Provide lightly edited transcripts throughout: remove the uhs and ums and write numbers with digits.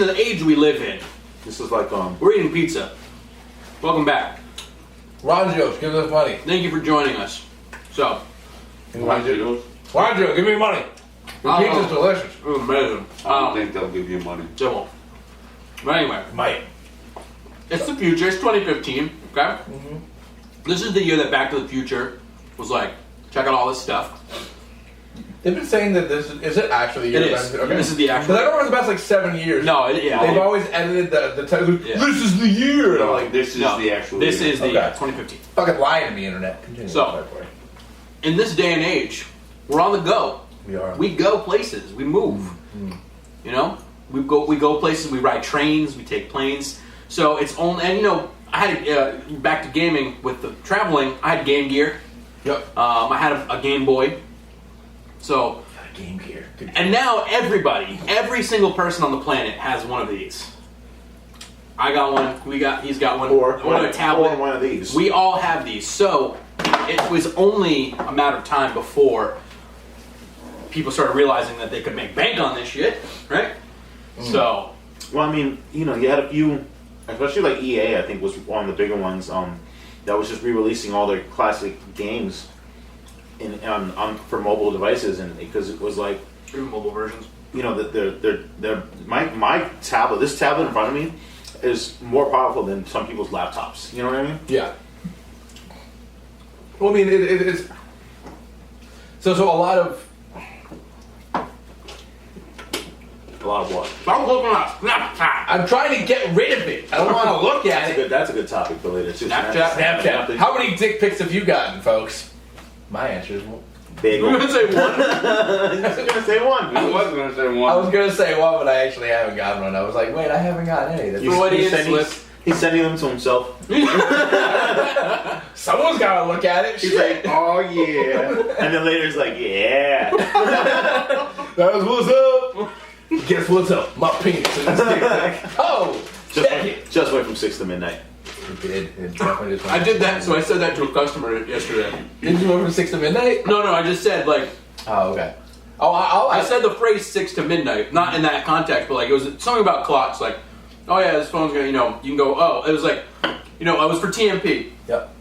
in the age we live in. This is like We're eating pizza. Welcome back. Ronjo's, give us money. Thank you for joining us. So, Ronjo, give me money. Your pizza's delicious. Amazing. I don't think they'll give you money. They won't. But anyway, Might. it's the future. It's 2015. Okay. Mm-hmm. This is the year that Back to the Future was like, check out all this stuff. They've been saying that this is it actually the year? It is. Okay. This is the actual. Because I remember it was about like 7 years. No, yeah. They've always edited the title. Yeah. This is the year. And I'm Like like, this is the actual. This year. is the Okay. 2015. fucking lying to me, internet. Continue. So, in this day and age, we're on the go. we are. We go places. We move. You know, we go places. We ride trains. We take planes. So it's only, and you know, I had back to gaming with the traveling. I had Game Gear. Yep. I had a Game Boy. So, Game Gear. Good and now every single person on the planet has one of these. I got one. He's got one. Or a tablet. Or one of these. We all have these. So it was only a matter of time before people started realizing that they could make bank on this shit, right? So, Well, I mean, you know, you had a few, especially like EA. I think was one of the bigger ones. That was just re-releasing all their classic games on for mobile devices, and because it was like, even mobile versions. you know, that my tablet, this tablet in front of me, is more powerful than some people's laptops. You know what I mean? Yeah. Well, I mean, it is. So a lot of. A lot of what? I'm looking at Snapchat. I'm trying to get rid of it. I don't want to look at it. That's a good topic for later too. Snapchat. How many dick pics have you gotten, folks? My answer is Big You one. gonna say one? I was gonna say one. I was going to say I one. was gonna say one, but I actually haven't gotten one. I was like, wait, I haven't gotten any. That's Freudian slip. He's sending them to himself. Someone's gotta look at it. He's Shit. like, oh yeah. And then later he's like, yeah. That's what's up. Guess what's up? My penis. And his dick pic. Oh, check it. Just went from 6 to midnight. It did. It definitely just went. I did that, so I said that to a customer yesterday. Did you go from 6 to midnight? No, I just said like Oh, okay. Oh, I I said the phrase 6 to midnight, not in that context, but like it was something about clocks, like, oh yeah, this phone's gonna, you know, you can go, oh, it was like, you know, I was for TMP. Yep.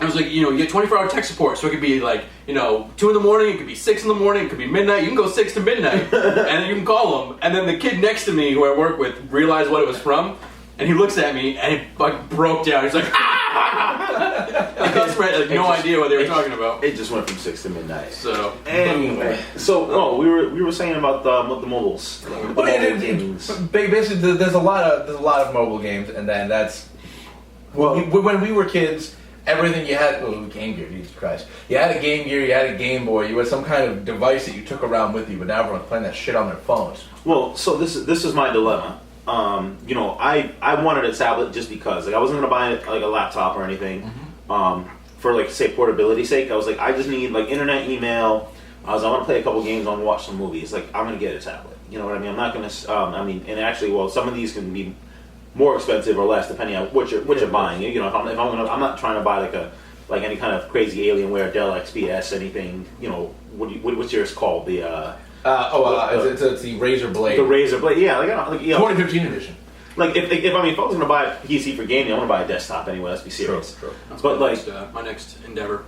I was like, you know, you get 24-hour tech support, so it could be like, you know, 2 in the morning, it could be 6 in the morning, it could be midnight, you can go 6 to midnight, and then you can call them. And then the kid next to me, who I work with, realized what it was from, and he looks at me, and he like broke down. He's like, ah! The customer had like, no idea what they were talking about. It just went from 6 to midnight. So, Anyway, so we were saying about the mobiles. The mobile games. Basically, there's a lot of mobile games, and then that's when we were kids. Everything you had, Game Gear, Jesus Christ. You had a Game Gear, you had a Game Boy, you had some kind of device that you took around with you, but now everyone's playing that shit on their phones. Well, so this is my dilemma. You know, I wanted a tablet just because, like, I wasn't gonna buy like a laptop or anything. For like say portability sake, I was like, I just need like internet, email. I want to play a couple games, I want to watch some movies. Like, I'm gonna get a tablet. You know what I mean? I'm not gonna. And actually, well, some of these can be more expensive or less depending on what you're buying. You know, if I'm not trying to buy like any kind of crazy Alienware, Dell XPS, anything. You know, what's yours called? The it's the Razer Blade. The Razer Blade, yeah, like you know, 2015 edition. like if I was gonna buy a PC for gaming, I want to buy a desktop anyway. Let's be serious. True. that's But, my next endeavor.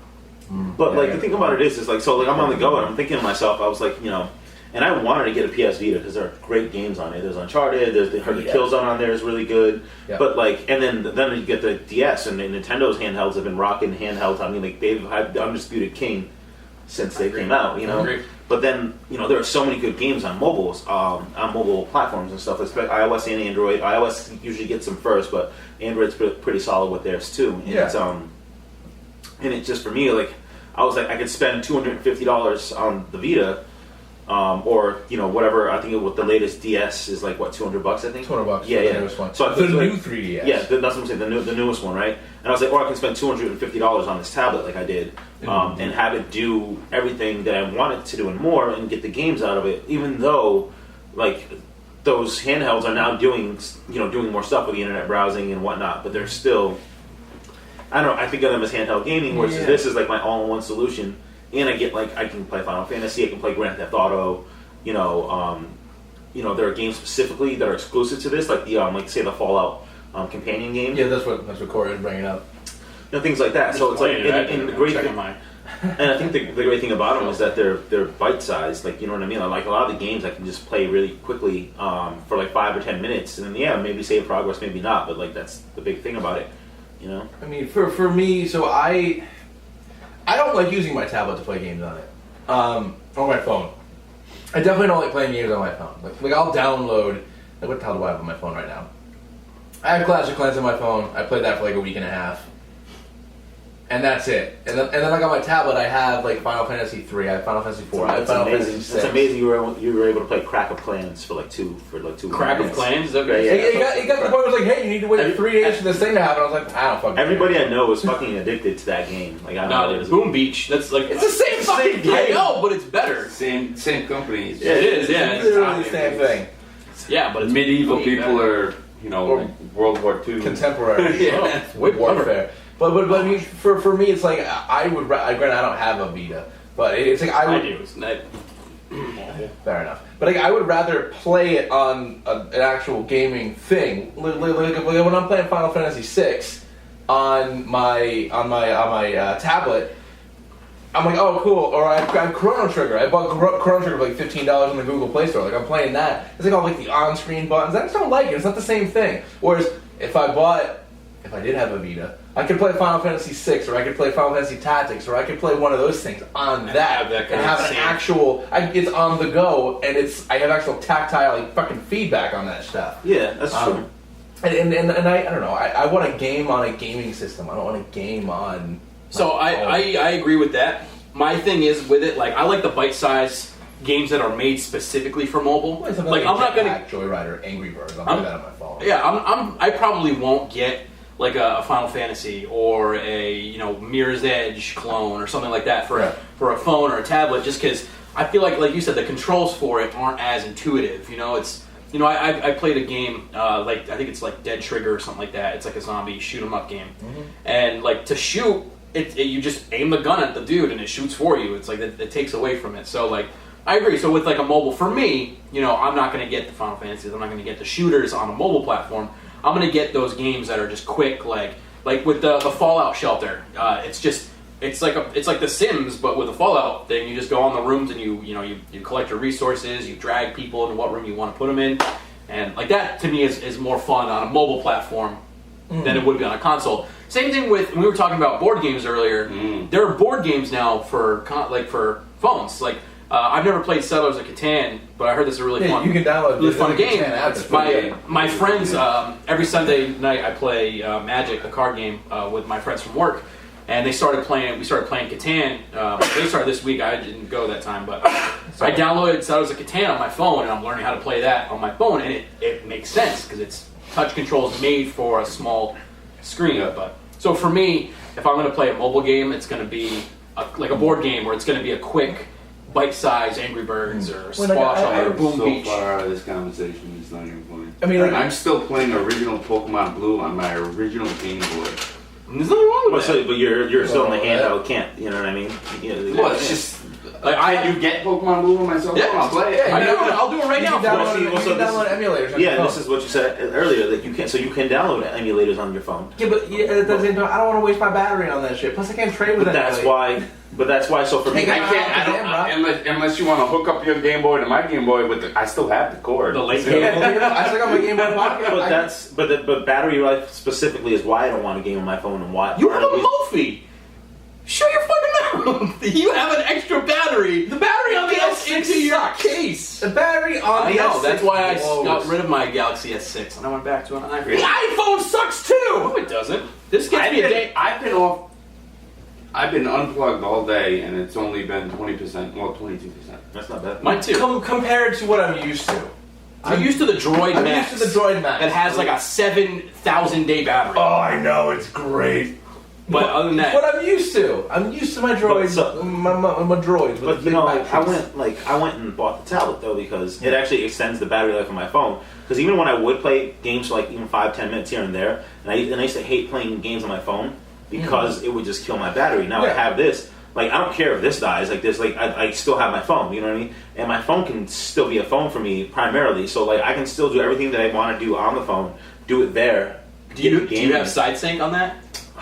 But like the thing about it is like, so like I'm on the go and I'm thinking to myself, I was like, you know, and I wanted to get a PS Vita because there are great games on it. There's Uncharted, there's the Killzone on there is really good. Yeah. But like, and then you get the DS and Nintendo's handhelds have been rocking handhelds. I mean, like they've had the undisputed king since they came out, you know. But then, you know, there are so many good games on mobiles, on mobile platforms and stuff, especially iOS and Android. iOS usually gets them first, but Android's pretty solid with theirs too. And Yeah. it's, and it just for me, like, I was like, I could spend $250 on the Vita, or you know whatever. I think with the latest DS is like what, $200 I think. $200. Yeah, the newest one. So I the think new like, 3DS. Yeah, that's what I'm saying. The newest one, right? And I was like, or I can spend $250 on this tablet, like I did, and have it do everything that I want it to do and more, and get the games out of it. Even though, like, those handhelds are now doing more stuff with the internet browsing and whatnot, but they're still. I don't know. I think of them as handheld gaming, whereas this is like my all-in-one solution. And I get like I can play Final Fantasy, I can play Grand Theft Auto, you know, there are games specifically that are exclusive to this, like the like say the Fallout companion game. Yeah, that's what Corey was bringing up. Things like that. So it's like, and the great thing, and I think the great thing about them is that they're bite sized. Like, you know what I mean? Like a lot of the games I can just play really quickly for like 5 or 10 minutes, and then maybe save progress, maybe not. But like that's the big thing about it. I mean, for me, so I don't like using my tablet to play games on it, or my phone. I definitely don't like playing games on my phone. Like I'll download. Like, what the hell do I have on my phone right now? I have Clash of Clans on my phone. I played that for like a week and a half, and that's it. And then like on my tablet, I have like Final Fantasy 3. I have Final Fantasy 4. I have Final Fantasy 6. It's amazing you were able to play Crack of Clans for like 2 Crack minutes. of Clans? Okay. It got to the point where it was like, hey, you need to wait 3 days for this thing to happen. I was like, I don't fucking Everybody care. I know is fucking addicted to that game. Like, I don't know. No, Boom Beach. That's like It's the same fucking game. I know, but it's better. Same company. Yeah, it is. Yeah, It's literally the same thing. Yeah, but it's Medieval way people better. are, like World War II. Contemporary. Yeah, way warfare. But I mean, for me, it's like I would. Granted, I don't have a Vita, but it's like I would. I do. It's not, Fair enough. But like, I would rather play it on an actual gaming thing. Like when I'm playing Final Fantasy VI on my tablet, I'm like, oh cool. Or I have Chrono Trigger. I bought Chrono Trigger for like $15 on the Google Play Store. Like I'm playing that. It's like all like the on-screen buttons. I just don't like it. It's not the same thing. Whereas if I did have a Vita, I could play Final Fantasy VI, or I could play Final Fantasy Tactics, or I could play one of those things on that, kind and of have an same- actual. It's on the go, and I have actual tactile like fucking feedback on that stuff. Yeah, that's true. And I don't know. I want a game on a gaming system. I don't want a game on. So I agree with that. My thing is with it, like I like the bite-sized games that are made specifically for mobile. Like I'm not gonna. Joyride or Angry Birds. I'll play that on my phone. Yeah, I probably won't get like a Final Fantasy or a Mirror's Edge clone or something like that for a phone or a tablet, just because I feel like you said, the controls for it aren't as intuitive. It's I played a game like I think it's like Dead Trigger or something like that. It's like a zombie shoot 'em up game, and like to shoot you just aim the gun at the dude and it shoots for you. It's like it takes away from it. So like I agree. So with like a mobile, for me, I'm not going to get the Final Fantasies. I'm not going to get the shooters on a mobile platform. I'm going to get those games that are just quick, like with the Fallout Shelter. It's like The Sims, but with a Fallout thing. You just go on the rooms and you collect your resources. You drag people into what room you want to put them in, and like that to me is more fun on a mobile platform than it would be on a console. Same thing with, when we were talking about board games earlier. There are board games now for phones. Like I've never played Settlers of Catan, but I heard this is a really fun. You can download really fun game. It's My friends, every Sunday night I play Magic, the card game, with my friends from work, and we started playing Catan. They started this week. I didn't go that time, but I downloaded Settlers of Catan on my phone, and I'm learning how to play that on my phone, and it makes sense because it's touch controls made for a small screen. But so for me, if I'm going to play a mobile game, it's going to be like a board game where it's going to be a quick, bite-sized Angry Birds or Squash or Boom so Beach. far out of this conversation, it's not even funny. I mean, like, I'm still playing original Pokemon Blue on my original Game Boy. There's nothing wrong with that. But you're still in the handheld, can't, you know what I mean? Well, it's just like you get Pokemon Blue on my cell phone. I'll play it. I'll do it right now. You can download emulators on your phone. This is what you said earlier, that you can download emulators on your phone. Yeah, but at the same time, I don't want to waste my battery on that shit. Plus, I can't trade with But anybody. that's why. So for me, Unless you want to hook up your Game Boy to my Game Boy, I still have the cord. The link. I still got my Game Boy Pocket. but battery life specifically is why I don't want a game on my phone, and why You have a Mophie. Shut your fucking mouth. You have an extra battery. The battery on the S6 into your sucks. case. The battery on I the know. S6 That's why I blows. got rid of my Galaxy S6 and I went back to an iPhone. The iPhone sucks too. No, it doesn't. This gets me a day. I've been unplugged all day, and it's only been 20%. Well, 22%. That's not bad. Mine too. Compared to what I'm used to. I'm used to the Droid I'm Max. used to the Droid Max. That has like a 7,000 day battery. Oh, I know, it's great. But other than that, what I'm used to. I'm used to my droids. My droids. With But the big I went and bought the tablet though, because it actually extends the battery life of my phone. Because even when I would play games for like even 5-10 minutes here and there, and I used to hate playing games on my phone because it would just kill my battery. Now I have this. like I don't care if this dies. Like there's like I still have my phone. You know what I mean? And my phone can still be a phone for me primarily. So like I can still do everything that I want to do on the phone. Do it there. Do you have side sync on that?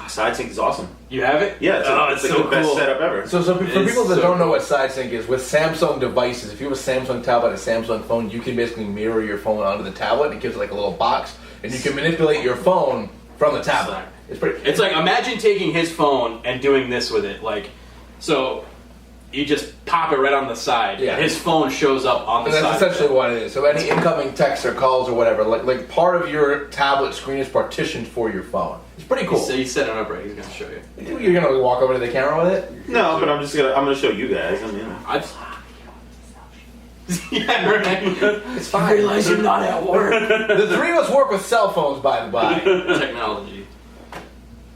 Side sync is awesome. You have it? Yeah, it's like so the best cool. setup ever. So for people that so don't know cool. what side sync is, with Samsung devices, if you have a Samsung tablet, a Samsung phone, you can basically mirror your phone onto the tablet. It gives it like a little box, and you can manipulate your phone from the tablet. It's like, imagine taking his phone and doing this with it. Like, so you just pop it right on the side. Yeah. His phone shows up on the And that's side. essentially what it is. So any incoming texts or calls or whatever, like part of your tablet screen is partitioned for your phone. It's pretty cool. So he's setting it up right. He's gonna show you. You're gonna walk over to the camera with it? No, but I'm gonna show you guys. I mean, yeah, right. It's fine. I realize you're not at work. The three of us work with cell phones, by the by. Technology.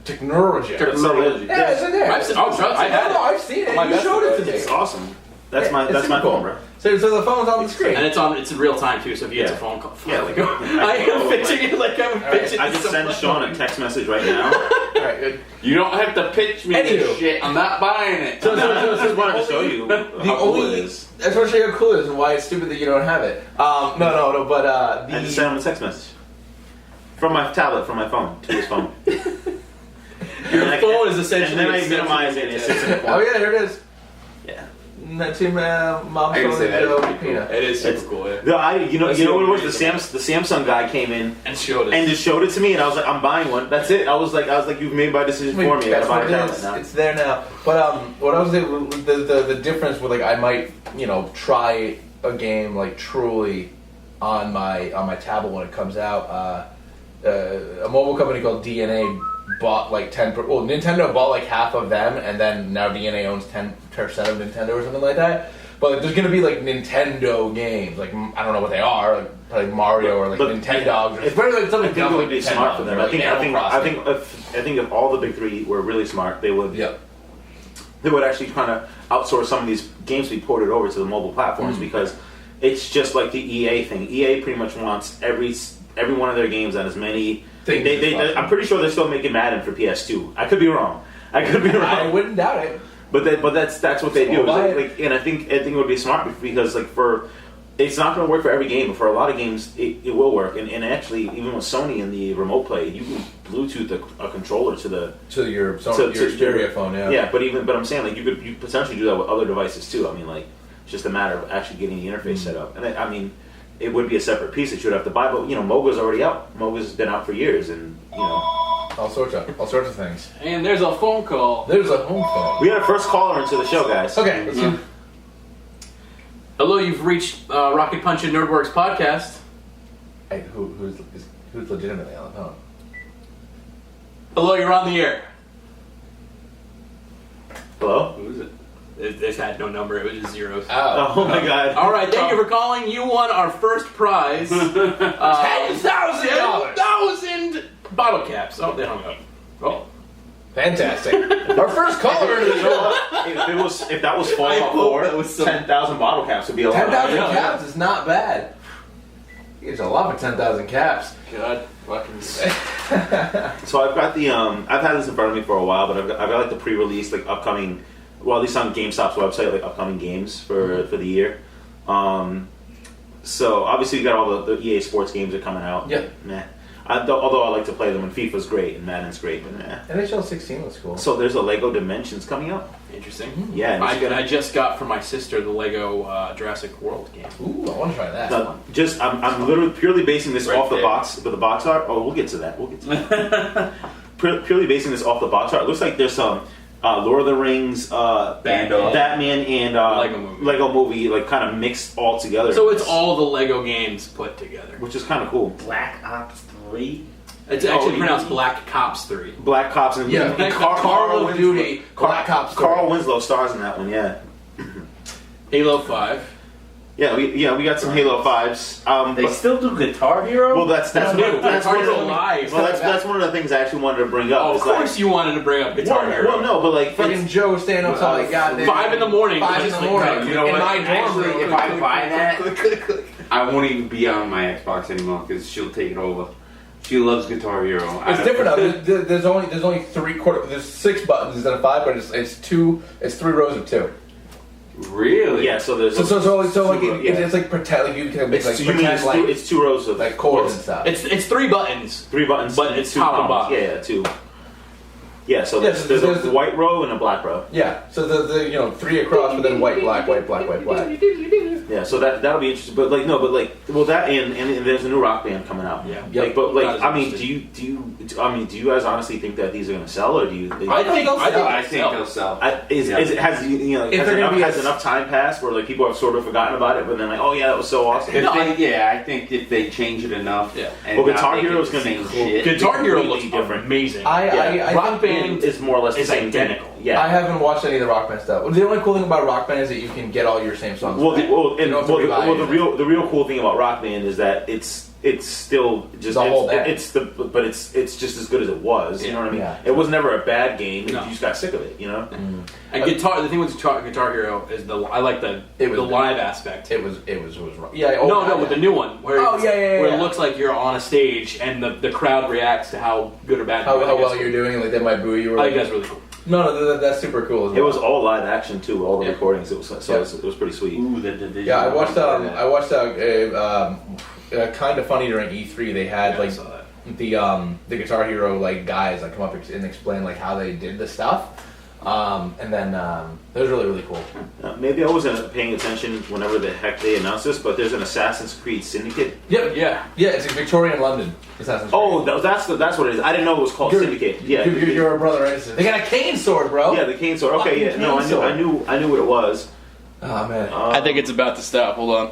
Technology. Technology. Yeah, it's in there. I've seen it. I've seen it. You showed it to me. it's awesome. That's my It's that's my super phone, cool. bro. So the phone's on the screen. And it's in real time too. So if you get a phone call, Yeah, like, I am pitching it like I'm pitching. I can send Sean a text message right now. All right, good. You don't have to pitch me Anywho. this shit. I'm not buying it. So- I just wanted to show you The how cool only it is. I just want to show you how cool it is and why it's stupid that you don't have it. No, but I just sent him a text message from my tablet, from my phone to his phone. Your phone is essentially. And then I minimize it. And it sits in the oh corner. yeah, here it is. Yeah. That's your mom's I can phone say that and is Joe pretty cool. Peanut. It is super cool. Yeah. No, you know what it was? The amazing. Samsung guy came in And showed us. and just showed it to me, and I was like, I'm buying one. That's it. I was like, you've made my decision for me. I That's gotta buy what a it tablet is. now. It's there now. But what I was saying, the difference with like I might try a game like truly on my tablet when it comes out. A mobile company called DNA bought like Nintendo bought like half of them, and then now DNA owns 10% of Nintendo or something like that. But there's gonna be like Nintendo games, like I don't know what they are, like probably Mario or like But Nintendogs. Or It's very like something I think it would be Nintendo, smart for them. like Animal Crossing. I think if all the big three were really smart, they would Yep. they would actually kind of outsource some of these games to be ported over to the mobile platforms because it's just like the EA thing. EA pretty much wants every one of their games on as many Things as possible. I'm pretty sure they're still making Madden for PS2. I could be wrong. I wouldn't doubt it. But that's what they do. Well, buy Like, and I think it would be smart because like it's not going to work for every game, but for a lot of games it will work. And actually, even with Sony and the remote play, you can Bluetooth a controller to your to stereo phone. Yeah. But I'm saying like you could potentially do that with other devices too. I mean like it's just a matter of actually getting the interface set up. And I mean it would be a separate piece that you would have to buy. But Moga's already out. Moga's been out for years, and all sorts of things. And there's a phone call. There's a home phone. we had a first caller into the show, guys. Okay, let's see. Hello, you've reached Rocket Punch and Nerdworks podcast. Hey, who's legitimately on the phone? Hello, you're on the air. Hello. Who is it? This had no number. It was just zeros. Oh my God. All right, thank you for calling. You won our first prize. $10,000 bottle caps. Oh, they hung up. Oh. Fantastic. Our first caller into the show. If that was I Fallout hope 4, that was some- 10,000 bottle caps would be a lot. 10,000 Yeah. caps is not bad. It's a lot for 10,000 caps. God, fucking. So I've got I've had this in front of me for a while, but I've got like the pre-release, like upcoming, well, at least on GameStop's website, like upcoming games for the year. So obviously you got all the EA Sports games are coming out. Yep. Meh. Although I like to play them, and FIFA's great and Madden's great, but meh. NHL 16 was cool. So there's a Lego Dimensions coming out. Interesting. Yeah, and it's gonna- I just got for my sister the Lego Jurassic World game. Ooh, I want to try that. Now, I'm literally purely basing this Right off the there. box, but the box art. Oh, we'll get to that. Purely basing this off the box art. It looks like there's some Lord of the Rings, Batman, and Lego movie, like kind of mixed all together. So it's all the Lego games put together. which is kind of cool. Black Ops 3? It's actually pronounced Black Cops 3. Black Cops and Yeah, and Call of Duty, Black Ops 3. Carl Winslow stars in that one. Yeah, Halo 5. yeah, we got some Halo 5s. They But- still do Guitar Hero? well, that's No, one Guitar of Hero the Live. well, that's one of the things I actually wanted to bring up. Oh, of It's like- course you wanted to bring up Guitar Hero. well, no, but like Fucking it's- Joe staying up till like goddamn 5 in the morning. 5 in just the like, morning. you know in what? my dorm Actually, room. if I buy that, click, click, click. I won't even be on my Xbox anymore because she'll take it over. She loves Guitar Hero. It's different now. There's only 3/4. There's 6 buttons instead of 5, but it's 3 rows of 2. Really? Yeah, so there's So like yeah. it's like pretend like you can make like you mean pretend like it's 2 rows of like chords and stuff. It's 3 buttons. 3 buttons, But it's 2 top and columns. bottom. Yeah, 2. Yeah, so Yeah, there's there's a white row and a black row. Yeah, so the 3 across, but then white, black, white, black, white, black. Yeah, so that'll be interesting. But that and there's a new Rock Band coming out. Yeah. Like, but like, That is I mean, interesting. do you guys honestly think that these are going to sell, or do you? I think they'll sell. Has enough time passed where like people have sort of forgotten about it, but then like, oh yeah, that was so awesome. I think if they change it enough. Yeah. And Well, not Guitar make it Hero is the going to same be cool. shit. Guitar Hero looks completely different. amazing. I Rock think Band is more or less the is same thing. identical. Yeah. I haven't watched any of the Rock Band stuff. The only cool thing about Rock Band is that you can get all your same songs. Well, back. You don't have to rebuy anything. the real cool thing about Rock Band is that it's still just The whole band. it's just as good as it was. You know what I mean? Yeah. It was never a bad game. No. You just got sick of it. You know? And the thing with Guitar Hero is I like the live aspect. It was yeah. With the new one where where yeah. it looks like you're on a stage and the crowd reacts to how good or bad how you are. well you're doing, like they might boo you. Or I think that's really cool. No, that's super cool. As well. It was all live action too. All the Yeah. recordings. It was pretty sweet. Ooh, the Division. Yeah, I watched kind of funny during E3. They had I saw that. the Guitar Hero like guys like come up and explain like how they did the stuff, and then it was really cool. Maybe I wasn't paying attention whenever the heck they announced this, but there's an Assassin's Creed Syndicate. Yep, Yeah. it's in Victorian London. Assassin's Creed. Oh, that's what it is. I didn't know it was called Syndicate. Yeah, you're a brother, right? They got a cane sword, bro. yeah, the cane sword. Okay, Fucking yeah, no, cane sword. I knew what it was. Oh man. I think it's about to stop. Hold on.